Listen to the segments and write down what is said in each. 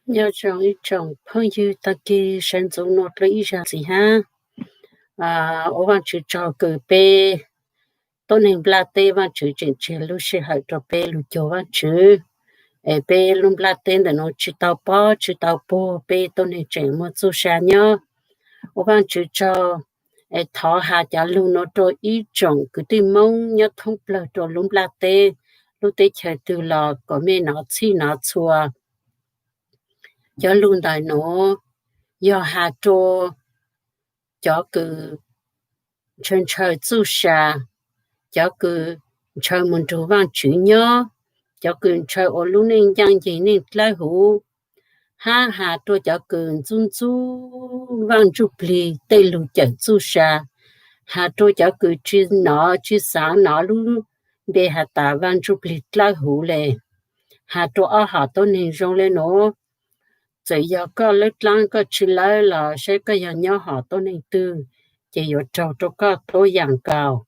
nhớ trong一种朋友大概山中落了一下子哈，我忘记找个呗，当年不拉带忘记真路是好找呗路叫忘记，呗路不拉带的喏，知道包呗，当年真么做啥呢？我忘记找，他下家路那着一种个对梦要通不了着路不拉带，路带起来了，个没拿起拿错。cho luôn đại nó do hà trô cho cứ chân trời tu sa cho cứ trời mình trụ vang chữ nhớ cho cứ trời ở luôn nên giang gì nên lại hú ha hà trô cho cứ zun zu vang chụp lì tây lù chạy tu sa hà trô cho cứ chứ sáng nó luôn để hà ta vang chụp lì lại hú lệ hà trô ở hà tôi nên rong lên nó giờ giờ có lớp lang có chỉ lấy là sẽ có giờ nhỏ họ tôi nên tư chỉ giờ trâu trâu có tôi dạng cao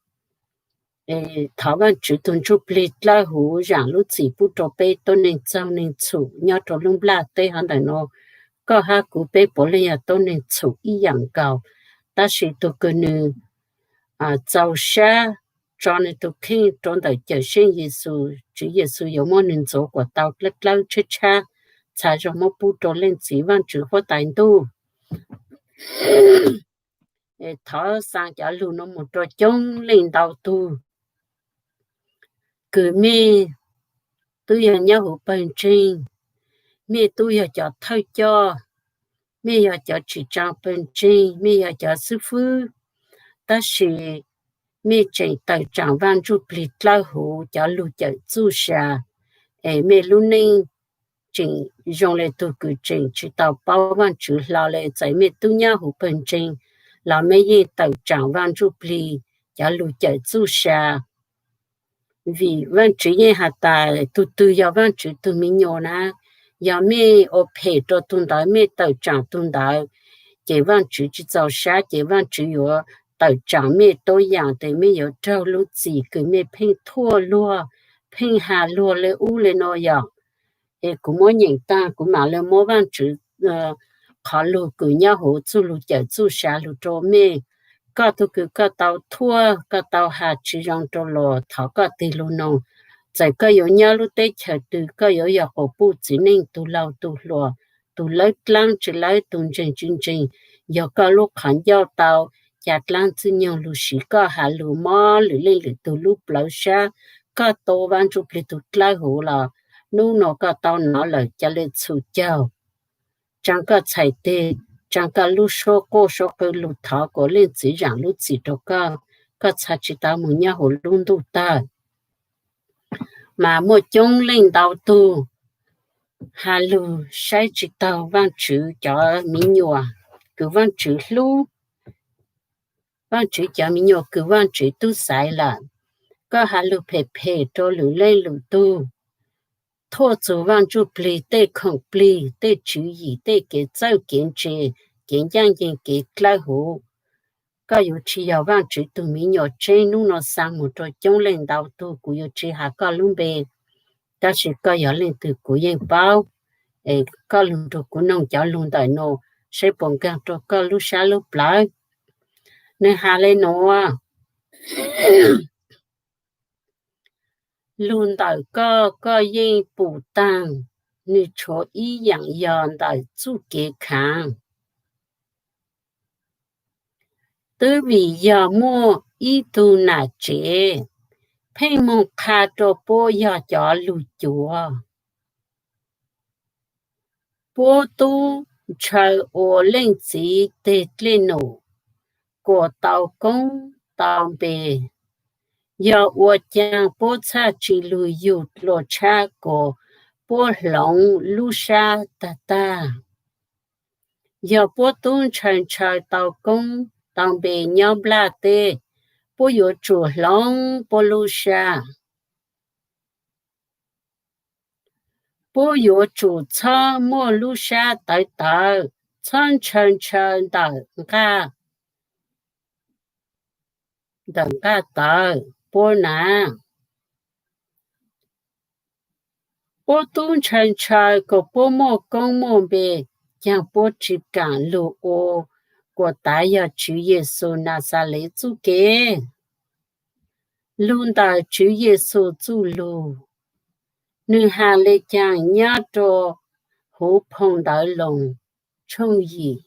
thảo văn chữ tuần chụp lịch la hú dạng lúc chỉ bút trâu bê tôi nên trâu nên chủ nhỏ trâu lung la tê hắn đại nó có hai cú bê bỏ lên nhà tôi nên chủ ý dạng cao ta chỉ tôi cứ nữ giàu xa cho nên tôi khi trong đời chờ sinh Giêsu chữ Giêsu有么能做过到lớp lang chết cha cha cho một bút trâu lên chỉ văn chữ có tài tu thọ sang cho luôn nó một trò chống lên đầu tu cứ mê tôi giờ nhau hụt bệnh trình mê tôi giờ cho thay cho mê giờ cho chỉ trang bệnh trình mê giờ cho sư phụ ta chỉ mê chạy tại trang văn chụp lịch lao hủ cho lưu cho chú sa mê luôn nên trình dùng lại tôi cứ trình chỉ tao bao văn chữ lao lại tại mê tôi nhau hụt bệnh trình là mấy gì tại trang văn chụp lịch cho lưu cho chú sa vì văn chữ như hạt ta tu giờ văn chữ tu mình nhỏ na giờ mẹ ở phe cho tuần đó mẹ tàu trang tuần đó chỉ văn chữ chỉ giàu sát chỉ văn chữ yo tàu trang mẹ tôi dạng thì mẹ yo trâu lúc gì cứ mẹ phêng thua lúa phêng hà lúa lấy u lấy nó giờ cũng mỗi nhận ta cũng mà lấy mỗi văn chữ khó lúa cứ nhau hồ chú lúa chợ chú sát lúa cho mẹ có tôi cứ có tàu thua có tàu hạt chỉ rong cho lò thọ có tiền luôn nông tại có yếu nhau lúc tết chờ từ có yếu giờ cổ bu chỉ nên tu lâu tu lò tu lấy lăng chỉ lấy tu chân giờ có lúc khán giao tàu chặt lăng chỉ nhau lúc xí có hạ lúc mò lúc lên lúc tu lúc lâu xa có tô văn chụp lúc tu lại hồ là nu nó có tàu nó lời cho lên su châu chẳng có chạy tê chẳng có lúc số cái lúc thọ có lên chỉ rằng lúc chỉ đâu có chạy chỉ tao muốn nhau hồ luôn tu ta mà một chung lên đầu tu hà lù sai chỉ tao văn chữ cho mình nhua cứ văn chữ lu văn chữ cho mình nhua cứ văn chữ tu sai là có hà lù phê cho lù lên lù tu thua chủ văn chữ pli tê không pli tê chữ gì tê cái giáo kiến chế kiến giang kiến cái lai hồ có yếu chỉ yếu văn chữ tu mình nhua trên nu nó sang một chỗ chung lên đầu tu cũng yếu chỉ hà có luôn bề ta chỉ có yếu lên từ của yên bao có luôn được của nông cháu luôn tại nô sẽ bồng càng cho có lúc xa lúc lại nên hà lên nô luôn tại có yên bù tăng như chỗ ý dạng dọn tại chú kế kháng từ vì giờ mua ý tu nà chế phải một khá cho bố giờ cho lù chùa bố tu trời ô lên chỉ tết lên nổ của tàu công tàu bè giờ ô chàng bố cha chỉ lùi dụ lộ cha của bố lòng lưu sa ta giờ bố tu trời tàu công tàu bè nhau bla tê bố yếu chủ lòng bố lưu sa bố yếu chủ cha mua lưu sa tại tàu chân tàu ca đừng ca tờ bố nà ô tung chân trời có bố mô công mô bề chẳng bố chỉ cảm lụ ô của ta ya Chúa Giêsu Nazareth chú kế luôn đời Chúa Giêsu chú lù nữ hà lê chàng nhá trò hữu phong đại lòng trong gì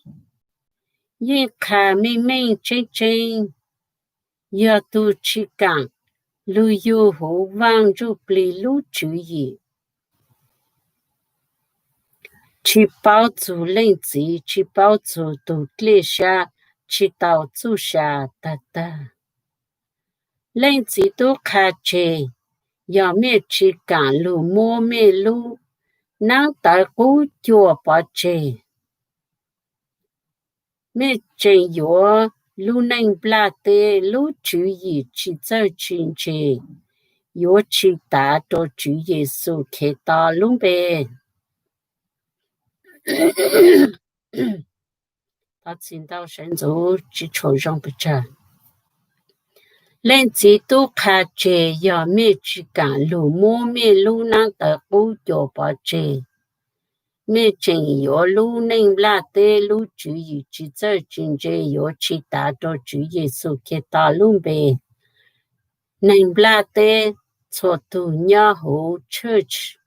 như khả minh minh trên trên ya tu chỉ cảm lưu yêu hữu vang ru bì lũ Chúa gì chỉ bảo chủ lên chỉ bảo chủ tu lê xa chỉ tạo chủ xa ta ta lên chỉ tu khá chê giờ mẹ chỉ cả lù mua mẹ lù năng tại cú chùa bỏ chê mẹ chê yếu lù nành bla tê lù chú ý chỉ chơi chuyện chê yếu chỉ ta cho chú Giêsu khế ta lù bê ta xin đạo sinh dụ chỉ cho rong bê cha lên chỉ tu khá chê giờ mẹ chỉ cả lù mua mẹ lù năng tại cú chùa bỏ chê mẹ chừng yếu lũ nên là tê lũ chủ yếu chỉ chơi chuyện chơi yếu chỉ ta cho chủ Giêsu cái ta luôn bề nên là tê cho tu nhà hồ church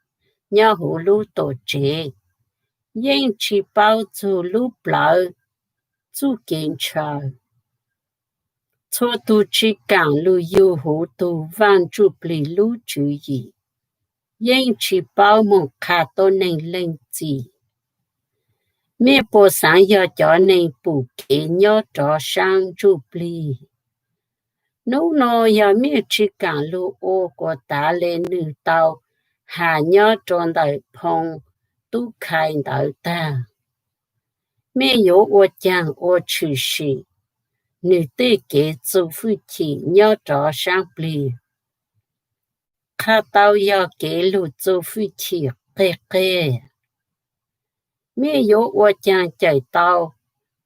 nhà hồ lũ tổ chế nhưng chỉ bảo cho lũ bảo chú kiến chờ cho tu chỉ càng lũ yêu hồ tu van chú bì lũ chủ yếu nhưng chỉ bảo một khá to nên lên gì mẹ bố sáng giờ cho nên bù kế nhớ trò sang chụp ly. Nếu nó giờ mẹ chỉ càng lưu ô của ta lên nữ tàu, hà nhớ tròn đời phong, tu khai đời ta. Mẹ yếu ô chàng ô chữ sĩ, nữ tế kế chú phu thị nhớ trò sang ly. Khá tàu giờ kế lưu chú phu thị kê kê. Mẹ yếu ô chàng chạy tàu,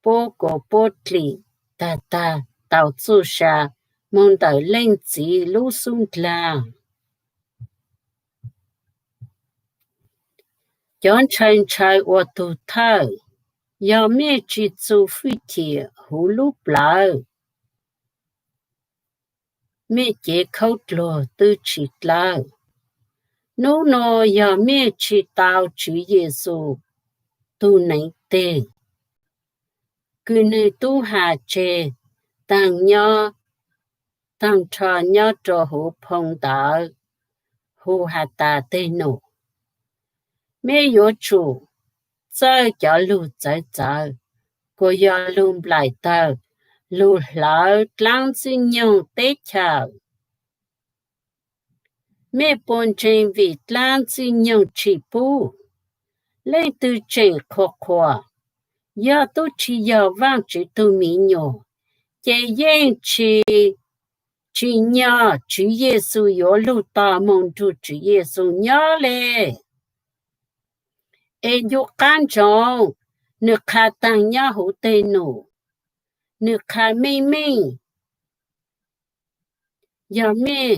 bố cổ bố lì, ta ta, tàu chú xa, mong đời lên chỉ lũ xuống là. Chọn chân chạy ô tù thơ, yếu mẹ chỉ chú phi thị hú lũ blờ. Mẹ chế khâu lô tư chỉ lờ. Nếu nó yếu mẹ chỉ tàu chữ Giêsu tu nấy tê. Cứ nơi tu hà chê, tăng nhớ, tăng trò nhớ trò hữu phong đỡ, hữu hà tà tê nụ. Mẹ yếu chủ, chơi cho lưu chơi chơi, cô yếu lưu lại tờ, lưu lỡ lăng xin nhung tê chờ. Mẹ bốn trên vị lăng xin nhung chỉ bù, lên từ trên khổ khổ. Giờ tôi chỉ giờ vang chỉ tôi mỹ nhỏ, chế yên chỉ nhớ chủ Giêsu yếu lưu ta mong tu chủ Giêsu nhớ lệ. Ê dụ can trọng, nước khá tăng nhớ hữu tê nụ, nước khá mê mê. Giờ mê,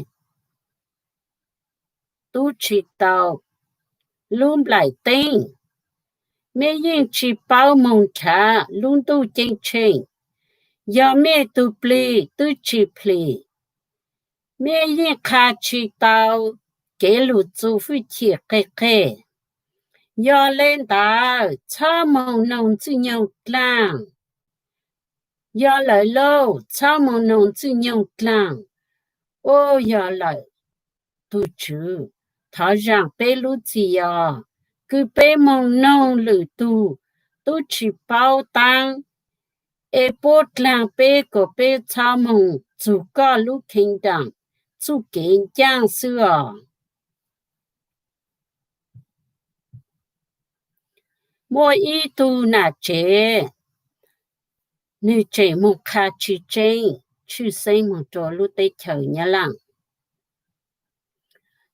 tôi chỉ tàu, luôn lại tên. Mẹ yên chỉ bảo mong trả, luôn tu chân chân. Giờ mẹ tu plê, tu chỉ plê. Mẹ yên khá chỉ tàu, kế lụ chú phu thiệt kê kê. Giờ lên đảo, cho mong nông chú nhau làng. Giờ lại lâu, cho mong nông chú nhau làng. Ô giờ lại, tu chú, thảo rằng bê lũ gì à. Cứ bê mong nông lử tu chỉ bao tăng. Ê bốt làng bê có bê cho mong chú có lũ kinh đẳng, chú kiến giang xưa. Mỗi ý tu nà chế, nữ chế một khá chữ chế, chữ xây một trò lũ tế thở nhá lặng.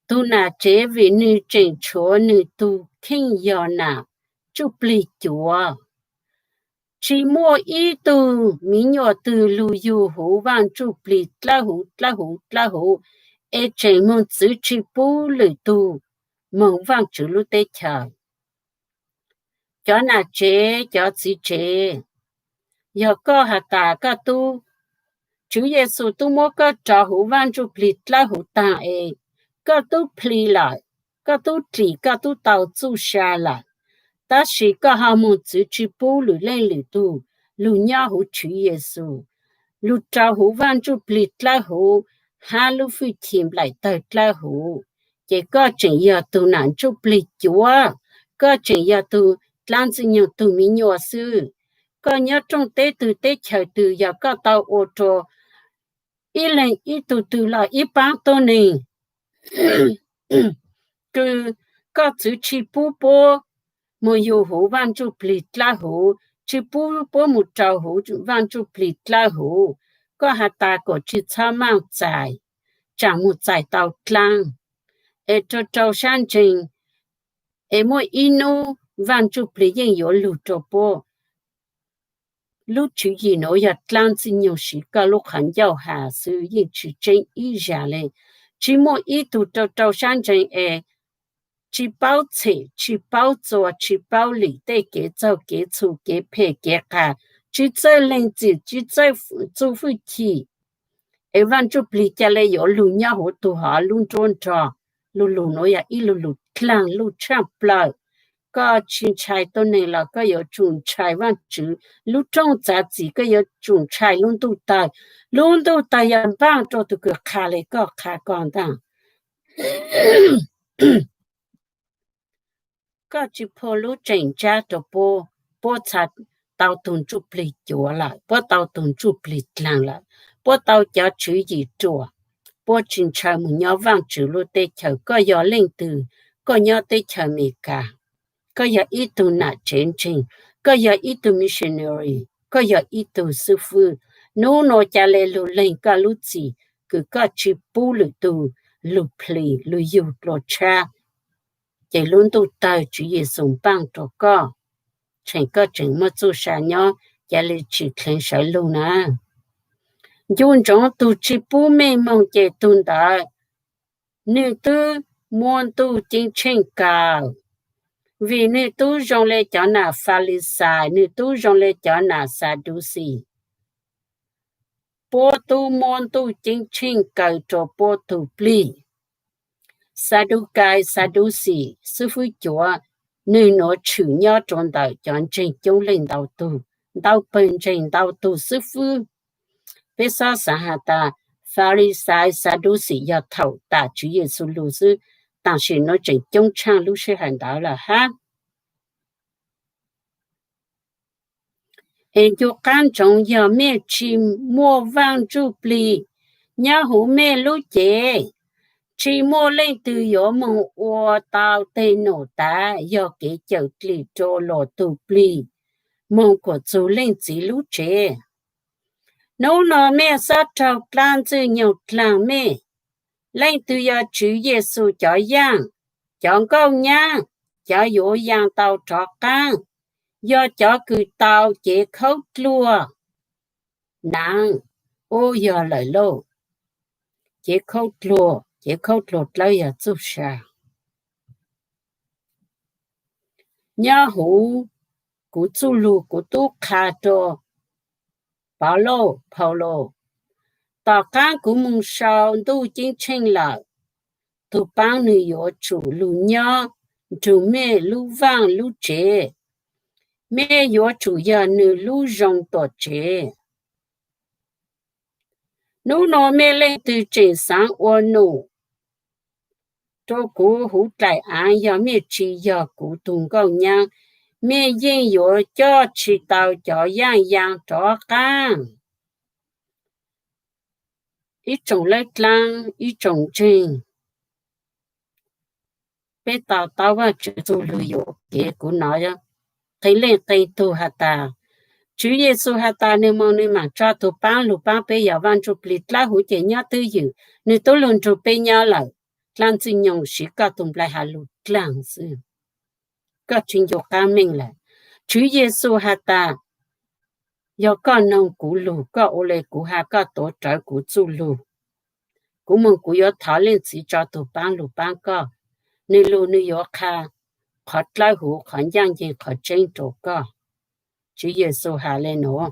Tu nà chế vì nữ chế chúa nữ tu kinh dò nà, chụp lì chúa. Chỉ mỗi ý tu, mỹ nhỏ từ lù dù hữu vang chụp lì tla hữu. Ê chế một chữ chỉ bố lì tu, mong vang chữ lúc tê chờ cho na chế cho chỉ chế giờ có hạt ta có tu Chúa Giêsu tu mua có trò hữu van chụp lịt la hữu ta có tu pli lại có tu chỉ có tu tàu tu xa lại ta chỉ có hai môn chữ chữ bù lử lên lử tu lử nhau hữu Chúa Giêsu lử trò hữu van chụp lịt la hữu ha lử phi tìm lại tới la hữu chỉ có chuyện giờ tu nạn chụp lịt chúa có chuyện giờ tu làm gì nhiều tu mi nhỏ sư có nhớ trong tế chờ từ giờ có tàu ô tô ý lên ý từ là ý bán tôi nè cứ có chữ chi bố bố một yêu hồ van chú plít la hồ chi bố bố một trâu hồ van chú plít la hồ có hạt ta có chi cha mang dài chẳng một dài tàu lang cho trâu san trình mỗi ino van chú plít yên yếu lụt trâu bố lúc chú gì nói là lang xin nhiều sĩ cả lúc hắn giàu hà sư yên chú trên ý giả lên chỉ một ý tụ trâu san trình chỉ bảo chế, chỉ bảo做，chỉ bảo理的给做给出给配给卡，只在人子，只在做夫妻。一般就比较来有路鸟好多哈，路中着，路那呀一路看路唱不了，个青菜都那了，个有种菜完煮，路中杂子个有种菜路都大呀帮着这个卡嘞个卡光当。có chỉ po lú chỉnh cha cho po chặt tàu tuần chụp lì chúa lại po tàu tuần chụp lì làng lại po tàu cho chữ gì chùa po chỉnh cha một nhỏ vang chữ lú tê chờ có gió lên từ có nhỏ tê chờ mì cả có gió ít tu nạ chén trình có gió ít tu missionary có gió ít tu sư phụ nó cha lê lú lên cả lú gì cứ có chỉ po lú tu lú plì lú yêu lú cha chỉ luôn tu tài chủ yếu dùng bằng cho co, chẳng có chừng mà tu sa nhau, chỉ là chỉ khen sai luôn à. Dùng trong tu chỉ bù mê mong chỉ tuân đại, nếu tu muốn tu chính chính cao, vì nếu tu dùng lấy cho na Pharisai, nếu tu dùng lấy cho na Sadducee, bộ tu muốn tu chính chính cao cho bộ tu pli. Sadducee sư phụ chúa nơi nó chủ nhớ trong đời chọn trình chống lên đầu bên trình đầu tu sư phụ bây giờ xã ta Pharisai Sadducee ya thầu ta chủ Giêsu lưu sư但是nó trình chống trang lưu sư hành đạo là ha em cho can trọng giờ mẹ chỉ mua vang chu pli nhà hủ mẹ lưu chế chỉ mua lên từ gió mong ô tao tên nổ ta do cái chậu lì trô lò tù pli mong của chú lên chỉ lũ trẻ nấu nọ mẹ sát trâu plan từ nhiều làng mẹ lên từ gió chữ Giêsu cho giang chọn câu nha cho dỗ giang tàu trọ can do cho cứ tàu chế khấu lùa nặng ô giờ lời lô chế khấu lùa chỉ khâu lột lấy à chút xa nhà hủ của chú lù của tú khá cho Paulo tỏ cá của mông sao tu chính tranh lại tu bán nữ yếu chủ lù nhớ chủ mẹ lù vang lù chế mẹ yếu chủ nhà nữ lù rong tổ chế nô nó mẹ lên từ trên sáng ô nô cho cú hú trại án giờ mẹ chỉ giờ cú tung câu nhang mẹ yên yếu cho chỉ tàu cho yang cho can ít trồng lấy lang ít trồng trên bé tàu vào chữ tu lưu yếu cái cú nói á thấy lên tay tu hạt ta chú Giêsu hạt ta nên mong nên mà cho tu bán lục bán bé giờ van chụp lít lá hú chế nhá tư dự nên tôi luôn chụp bé nhá lại lan xin nhung sĩ ca tung lại hà lụt làng sư các chuyên dục ca minh là Chúa Giêsu hạt ta do con nông cũ lù có ô lê cũ hà có tổ trợ cũ chu lù cũ mong cũ yếu thảo lên chỉ cho tụ bán lù bán có nư lu nư yo kha khó lại hủ khó giang gì khó tranh trổ có chứ Giêsu hà lên nó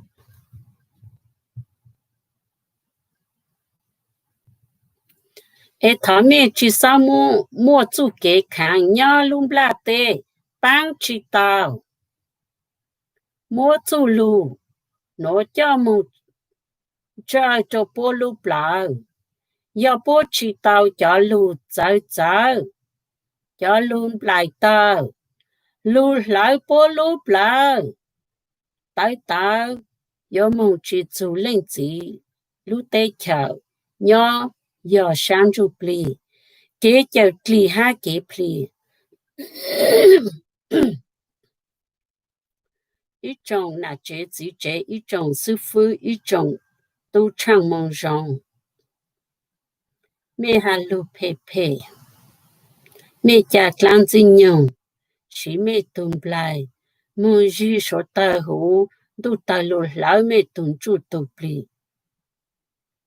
ê thọ mẹ chỉ sao mua chú kế kháng nhá lung la tê bang chỉ tao mua chú lu nó cho mu cho bố lu blau giờ bố chỉ tao cho lu dở cho lu lại tao lu lại bố lu blau tại tao giờ mu chỉ chú lên gì lu tê chào nhá giờ sáng chú pli kế chào pli ha kế pli ít trong là chế chỉ chế ít trong sư phụ ít trong tu trang mong rong mẹ hà lu pê pê mẹ cha clan tinh nhung chỉ mẹ tung lại muốn gì số ta hú tu ta lu lão mẹ tung chu tu pli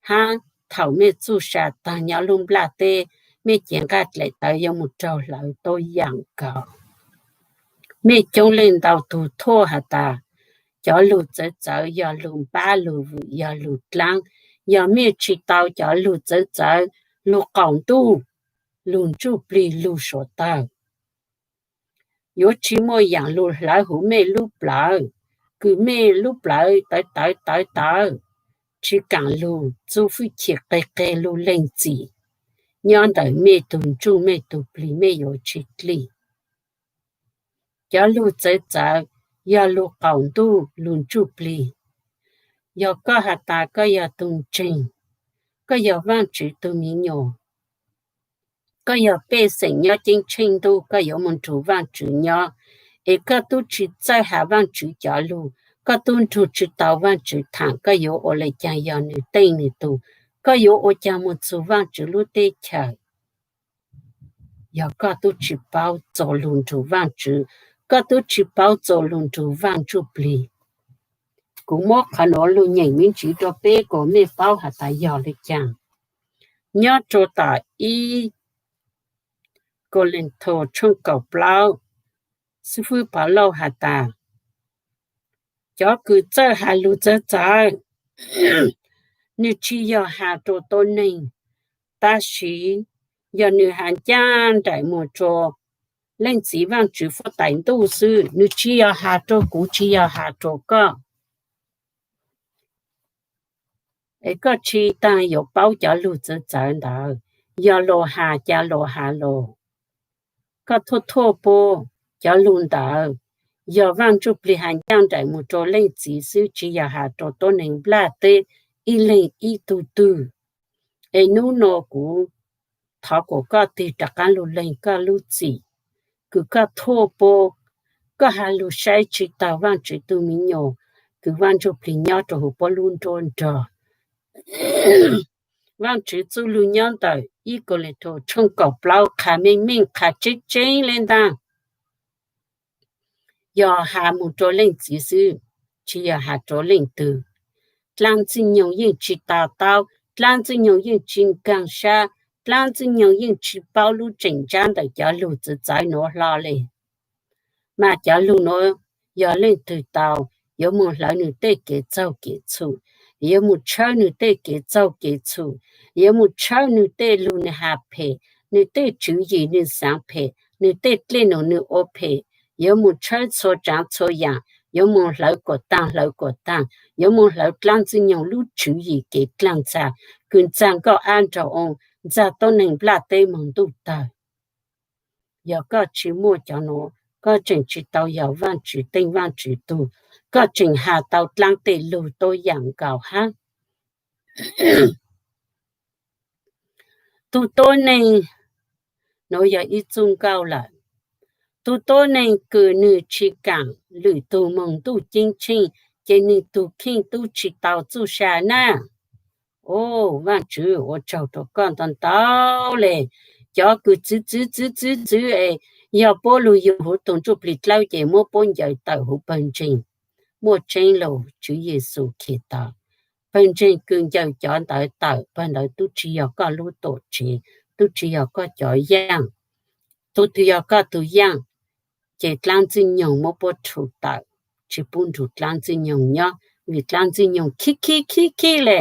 ha thảo mẹ chu sa ta nhà lung la tê mẹ chén gạt lại tới yêu một trâu lão tôi养cậu mẹ chống lên đầu thủ thô hả ta cho lụt dở giờ lụt ba lụt giờ lụt lăng giờ mẹ chỉ tao cho lụt dở lụt còng tu lụt chu pli lụt sổ tao yo chỉ mua dạng lụt lại hủ mẹ lụt lại cứ mẹ lụt lại tới chỉ càng lụt chu phi thiệt cái lụt lên gì nhon đời mẹ tụng chu mẹ tụng pli mẹ yo chỉ li cho lụt dở giờ lụt còng tu lụt chu pli giờ có hạt ta có giờ tung trình có giờ vang chữ tu mi nhỏ có giờ bê sinh nhỏ chính trình tu có giờ muốn chủ vang chữ nhỏ ấy có tu chỉ在hạ vang chữ giả lu có tu chủ chỉ tàu vang chữ thẳng có giờ ở lại cha giờ nữ tây nữ tu có giờ ở cha muốn chủ vang chữ lu tây chờ giờ có tu chỉ bảo做luôn chủ vang chữ có tu chỉ bảo做luôn chủ vang chữ pli cũng mất khả năng luôn nhảy miếng chỉ cho bé của mẹ bao hạt tại giờ lịch chàng nhớ cho ta y cô lên thô trong cầu bao sư phụ bảo lâu hạt ta cho cứ chơi hạt lú chơi nếu chỉ giờ hạt cho tôi nên ta chỉ giờ nữ hàng chan đại một chỗ lên chỉ vang chữ phát đánh tu sư nếu chỉ giờ hạt cho cũng chỉ giờ hạt cho có ấy có chi ta có bao giờ lụt dở đó giờ lô hà cha lô hà lô có thô bố cho luôn đó giờ vang chụp li hành trang đại một chỗ lên chỉ sư chỉ giờ hà chỗ tôi nên bla tê y lên y tu ấy nu nô của thọ của có thì đặc căn lù lên có lù chỉ cứ có thô bố có hà lù sai chỉ tao vang chỉ tu mi nhổ cứ vang chụp li nhau chỗ hồ bố luôn trôn trò vang chỉ tu lu nhau đời y có lệ thô trong cầu bao khả mình khả chết lên ta giờ hà một chỗ lên chỉ sư chỉ giờ hà chỗ lên từ làm gì nhiều những chỉ tao làm gì nhiều những chính càng xa làm gì nhiều những chỉ bao lưu chỉnh trang để cho lưu tự giải nó lo lên mà cho lưu nó giờ lên từ tàu giờ một lần nữa tê kế châu kế chủ giờ một chơi nữa tê kế châu kế chủ giờ một chơi nữa tê lưu nữa hà phê nữa tê chữ gì nữa sáng phê nữa tê lên nữa ô phê有木车错长错样，有木老个当，有木老当子用路注意给当在，跟整个按照在都能不对门都的，有个去莫叫喏，个正去到要万去定万去度，个正下到当地路都养高哈，都多呢，我有一种高了。tu tô nên cứ nữ chỉ cảm lử tu mong tu chính chính chỉ nữ tu kinh tu chỉ tao tu xa na ô vạn chữ ô cháu cho con tao tao lệ cho cứ chứ ấy giờ bố lu yêu hồ tông chụp lịch lao chế mua bốn giờ tàu hồ bên trên mua trên lầu chữ Giêsu khi tao bên trên cương giờ chọn tàu bên đó tu chỉ có lu tổ chỉ tu chỉ có chọi giang tôi tự do có tự giang chỉ làm gì nhiều mà bỏ chủ tạo chỉ buồn chủ làm gì nhiều nhá vì làm gì nhiều khi lệ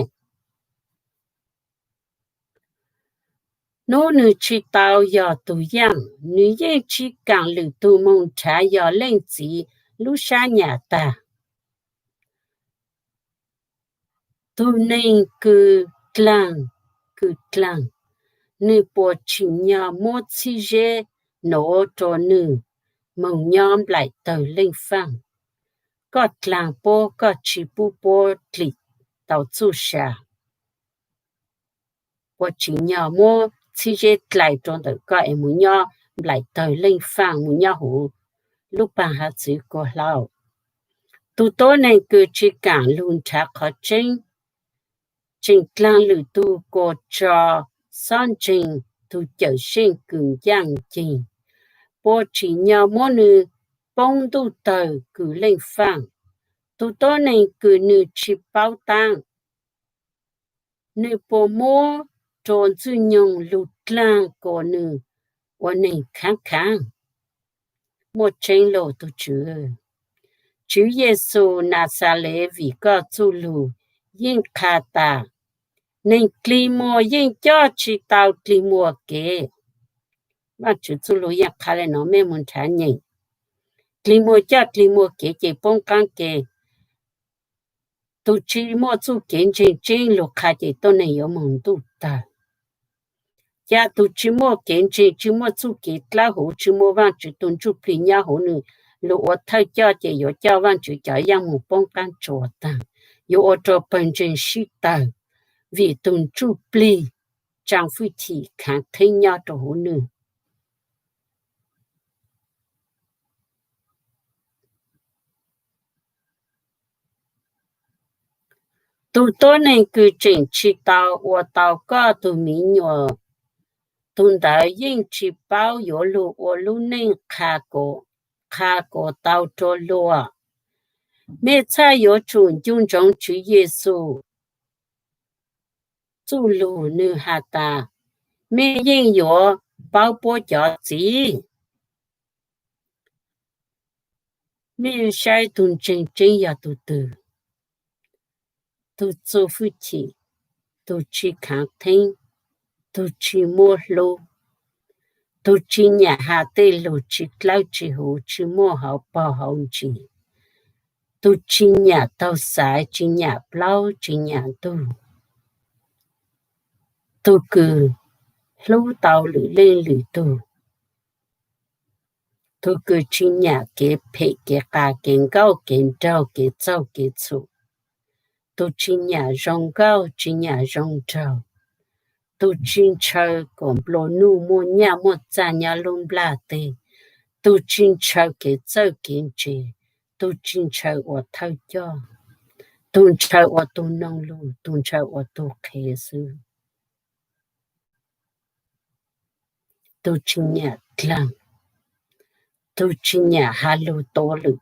nếu nữ chỉ tạo giờ tự giang nữ yên chỉ càng lử tu mong trả giờ lên gì lúc xa nhà ta tôi nên cứ clang nữ bỏ chỉ nhà một chi dễ nổ cho nữ mong nhóm lại tờ lên phang có làng bố có chỉ bố bố lì tàu chú xa bỏ chỉ nhà mua chi dễ lại trong tờ có em muốn nhau lại tờ lên phang muốn nhau hủ lúc bà hạ chữ có lao tụ tối nên cứ chỉ càng luôn trả khó trình làng lử tu có cho son trình tu chở sinh cường giang trình bố chỉ nhà mua nữ bông tu tờ cứ lên phang tụ tối nên cứ nữ chỉ bao tăng nữ bố mua tròn dư nhung lụt làng của nữ của nữ kháng một trên lộ tu Chúa Giêsu Nazareth vì có tu lù yên khá ta nên kli mùa yên cho chỉ tao kli mùa kế mà chú tu lù yên khá là nó mê muốn trả nhìn kli mùa kế chỉ bông căng kế tu chỉ mùa tu kiến trên lục khá chỉ tôi này có mong tu ta ya tu chỉ mùa kiến chỉ mùa tu kế lá hổ chỉ mùa vang chỉ tuân chú phi nhà hổ nữ lũ ở thay cho chỉ có cho vang chỉ cho yang một bông căng chùa ta有ở chỗ bên trên sĩ tờ vì tuân chú phi trang phi thị kháng thấy nhau cho hổ nữ tu tôi nên cứ chỉnh chỉ tao ở tao có tu mỹ nhỏ tuân đại yên chỉ bao有路ở路nên khá cổ tao cho lúa mẹ cha有主中中主耶稣主路女哈达mẹ yên有包包饺子mẹ sai tuân chân ya tu tu tu做夫妻tu chỉ kháng thanh tu chỉ mua lô tu chỉ nhà hạ tê lô chỉ lao chỉ hồ chỉ mua hậu bao hậu chỉ tu chỉ nhà tao xài chỉ nhà bao chỉ nhà tu cứ lâu tao lử lên lử tu cứ chỉ nhà cái phê cái cá cái gạo cái trâu cái trâu cái chú tu chỉ nhà rong gạo chỉ nhà rong trâu tu chỉ chơi còn blo nu mua nhà mua cha nhà luôn bla tê tu chỉ chơi cái trâu cái chè tu chỉ chơi ở thâu cho tu chơi ở tu nông luôn tu chơi ở tu khế sư tu chỉ nhà lăng tu chỉ nhà hà lô to lự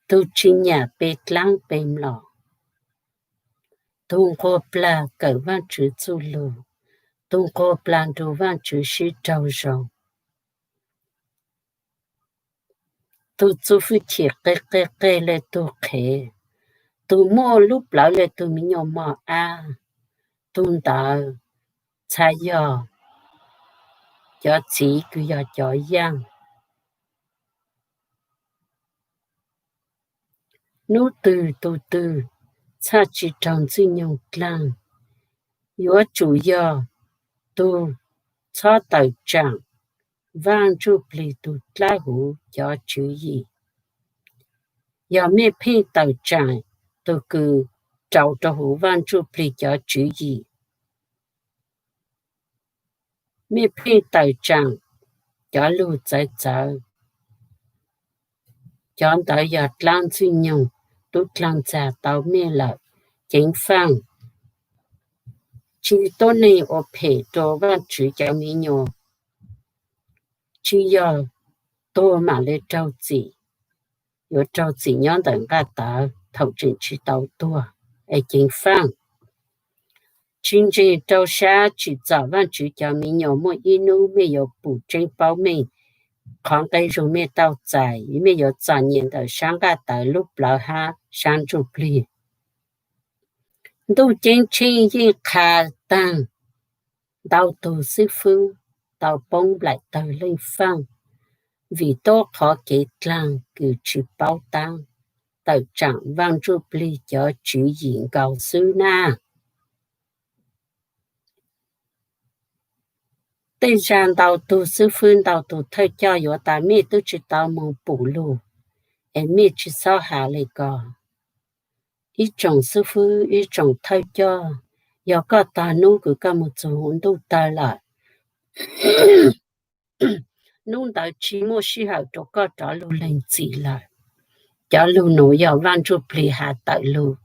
tu chỉ nhà bê lăng bêm lọ tu có pla cỡ văn chữ tu lù tu có pla đồ văn chữ sĩ trâu rồng tu phi thiệt cái lệ tu khế tu mua lúc lão lệ tu mi nhau mà tu tạo sai giờ cho chỉ cứ giờ cho giang nô từ cha chỉ trồng chỉ nhau lăng yếu chủ giờ tu cha tự trạng vang chụp lì tu lá hủ cho chữ gì giờ mẹ phi tự trạng tu cứ trâu cho hủ vang chụp lì cho chữ gì mẹ phi tự trạng cho lưu trái cho tới giờ lan suy nhung tu lan trà tàu mẹ lợi chính phang chỉ tôi này ở phê cho văn chữ cho mi nhỏ chỉ giờ tôi mà lấy trâu gì有trâu gì nhớ等个打头前去到多，哎，警方 chính trị trâu xa chỉ早晚只叫mình有么一路没有补正保命，抗带入面到在，没有早年的上个大陆老下上主力，都真正一卡当，到都师傅，到崩来到linh phong，vì đó khó kết lăng cứ chỉ bảo tăng, tạo trạng vang chủ力cho chủ diện cầu sư na. Tây giang đầu tu sư phương đầu tu thay cho yếu ta mê tu chỉ tao mong bù lù. Em mê chỉ sao hạ lệ gò. Ý trọng sư phương, ý trọng thay cho. Yếu có ta nụ cứ cả một chỗ hôn tu ta lại. Nụ ta chỉ mô sĩ hào cho có trả lù lên chỉ lại. Cho lù nụ yếu vang chủ lực hạ tại lù.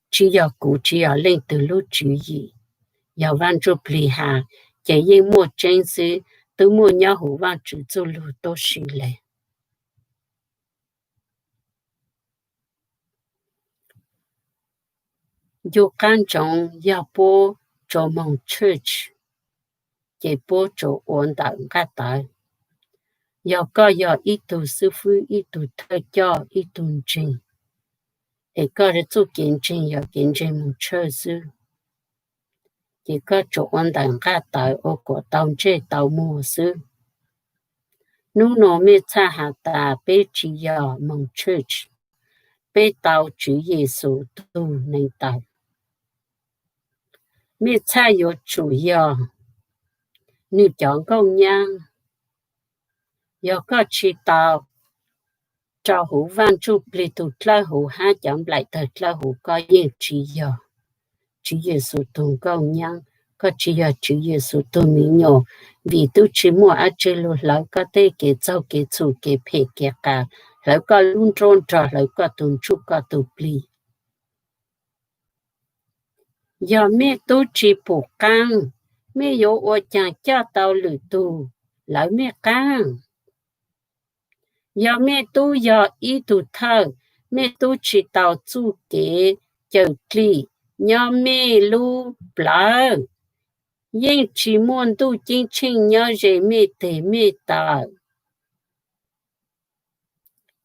Chỉ yếu cụ chỉ yếu lên từ lù chú ý. Yếu vang chủ lực hạ. Chỉ yên một chân sư, tôi mua nhau hữu vang chủ cho lù tô sĩ lệ. Dù can trọng, yếu bố cho mong church, chỉ bố cho ổn đạo ngã tài. Yếu có yếu ý tù sư phụ, ý tù thơ cho, ý tù trình. Ý có rửa chú kiến trình, yếu kiến trình mong church sư. Chỉ có cho ổn đạo ngã tài, ô cổ tàu chế tàu mùa sư. Nụ nô mê cha hạ ta bê chỉ yếu mong church. Bê tàu chủ Giê-xu tu nên tàu. Mê cha yếu chủ yếu. Nếu chọn công nhân. Yếu có chỉ tàu. Cho hữu văn chủ bì tụ tla hữu hạ chọn lại thật tla hữu có yên chỉ yếu. Chủ Giê-xu tu công nhân. Có chỉ yếu chủ Giê-xu tu mình nhỏ. Vì tu chỉ mua á chế lù lão có tế kế châu kế chủ kế phê kế cả. Lão có luôn trôn trò lão có tuần chú có tụ bì. Giờ mẹ tôi chỉ bổ căng, mẹ yếu ở chàng cho tao lử tù, lấy mẹ căng. Giờ mẹ tôi giờ ý tù thơ, mẹ tôi chỉ tao chú kế, chờ kli, nhờ mẹ lưu blờ. Nhưng chỉ muốn tôi chính chính nhớ về mẹ tế mẹ tao.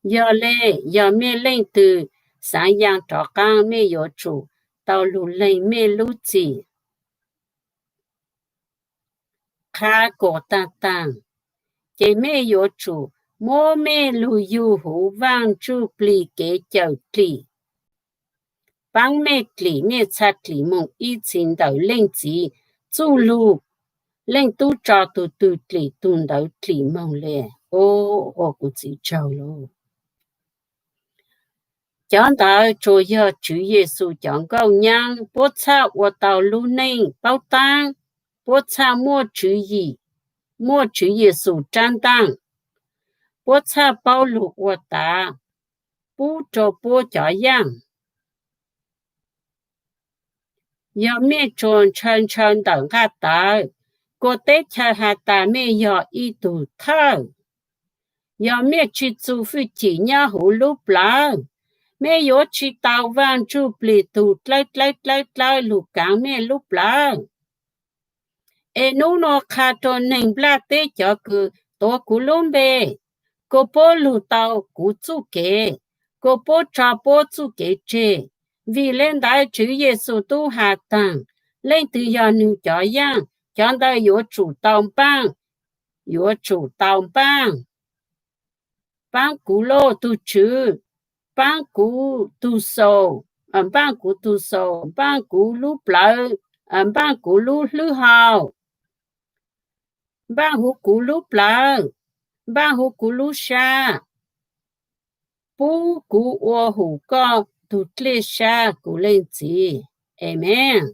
Giờ mẹ lên từ sáng giang trọ căng mẹ yếu chủ, tao lù lên mẹ lưu chỉ. Khá cổ tăng tăng. Chế mê yếu chủ, mô mê lù yu hữu vang chú bì kế chào kli. Bang mê kli mê chá kli mông y chín đầu lên chí, chú lù. Lên tu cho tu tu kli tùn đầu kli mông lệ. Ô cụ chí chào lù. Chọn tạo cho yếu chủ Giê-xu chọn câu nhang, bố chá ua tàu lù nênh, bao tăng, bố chá mua chủ ý. Mua chủ Giê-xu trang tăng. Bố cha bao lục của ta. Bố cho bố cho yang. Giờ mẹ tròn chân chân đằng hạ ta. Cô tế cha hạ ta mẹ giờ ý tù thơ. Giờ mẹ chỉ chú phi chỉ nhá hữu lúc lạ. Mẹ yếu chỉ tàu vang chú bì tùtlai lục cảng mẹ lúc lạ. Ê nụ nó khá tròn nền blá tế cho cư tố cú lôn bê. Cô bố lù tàu cú chú kế. Cô bố trả bố chú kế chê. Vì lên đại chữ Giê-xu tu hạ tăng. Lên từ giờ nữ cho yang. Chọn ta yếu chủ tàu bang. Yếu chủ tàu bang. Bang cú lô tu chữ. Bang cú tu sâu. Bang cú tu sâu. Bang cú lú blờ. Bang cú lú lư hào. Bang hú cú lú blờ. Bang hú cú lú xa. Bố cú ô hú có tụt lê xa cú lên chí. Amen.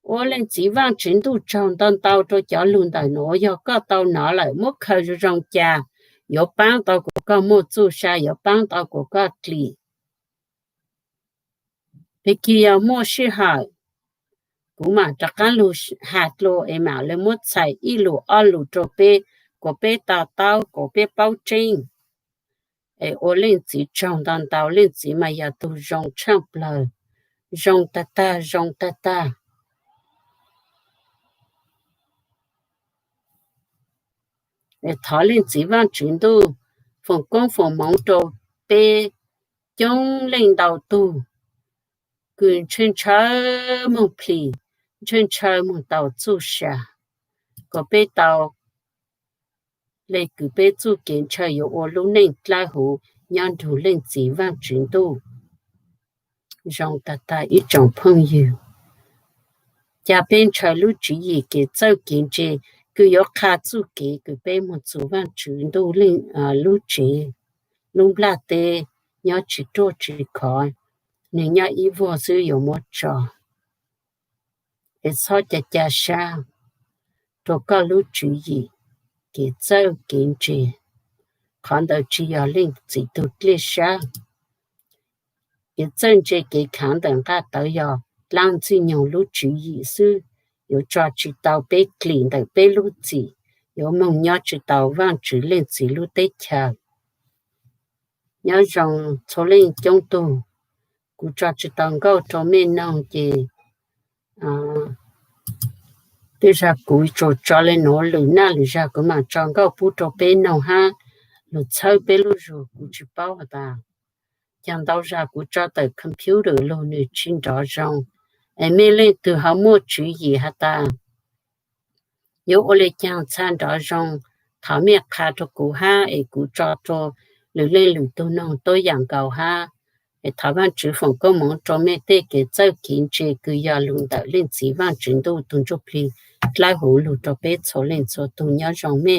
Ô lên chí vang chuyển tụ trọng tân tàu cho cháu luôn tại nó. Yếu có tàu nó lại mất khởi rong cha. Yếu bang tàu của có một chú xa. Yếu bang tàu của có kli. Vì kia mô sư hỏi. Cú mà chắc ăn lù hạt lô em ảo lên một chạy y lù o lù trô bê. Của bê tàu của bê bao trình. Ô lên chỉ trong tàu lên chỉ mà ya tu rong champ lờ. rong ta ta để thọ lên chỉ vang chuyển tu phòng công phòng mong trâu bê chống lên đầu tu quyền trên trái mong pli trên trái mong tàu chu xa có bê tàu lấy cứ bê chu kiến chơi yếu ô lúc nên lai hồ nhân thủ lên chỉ vang chuyển tu rong ta ít trong phong yêu nhà bên chơi lúc chỉ gì cái châu kiến chế cứ có khá chú cái cứ bên một số vạn chuyển tu lên lúc chỉ lúc là tê nhớ chỉ trôi chỉ khỏi nên nhớ ý vô sử dụng một trò để so chả sao rồi có lúc chỉ gì cái châu kiến chế còn đầu chỉ ở lên chỉ tụt lên sao cái chân chế cái kháng đẳng ta tới giờ làm chỉ nhiều lúc chỉ gì sư有抓起刀被 clean 的被录制，有梦要知道往只练记录的条，要让错练中度，古抓知道高做面弄的对啥古做抓来拿路那路啥个嘛，长高不做被弄哈，路草被路入古去包的，讲到啥古抓的 computer 路你寻找上。em lên từ họ mua chữ gì hả ta nếu ở đây chẳng san đó rằng thảo mẹ khá cho cụ ha ấy cụ cho lử lên lử tôi nông tôi dạng cầu ha ấy thảo văn chữ phòng có mong cho mẹ tê cái châu kiến chế cứ giờ luôn đạo lên chỉ văn chữ đâu tuần chụp liền lại hổ lù cho bé cho lên cho tôi nhớ rằng mẹ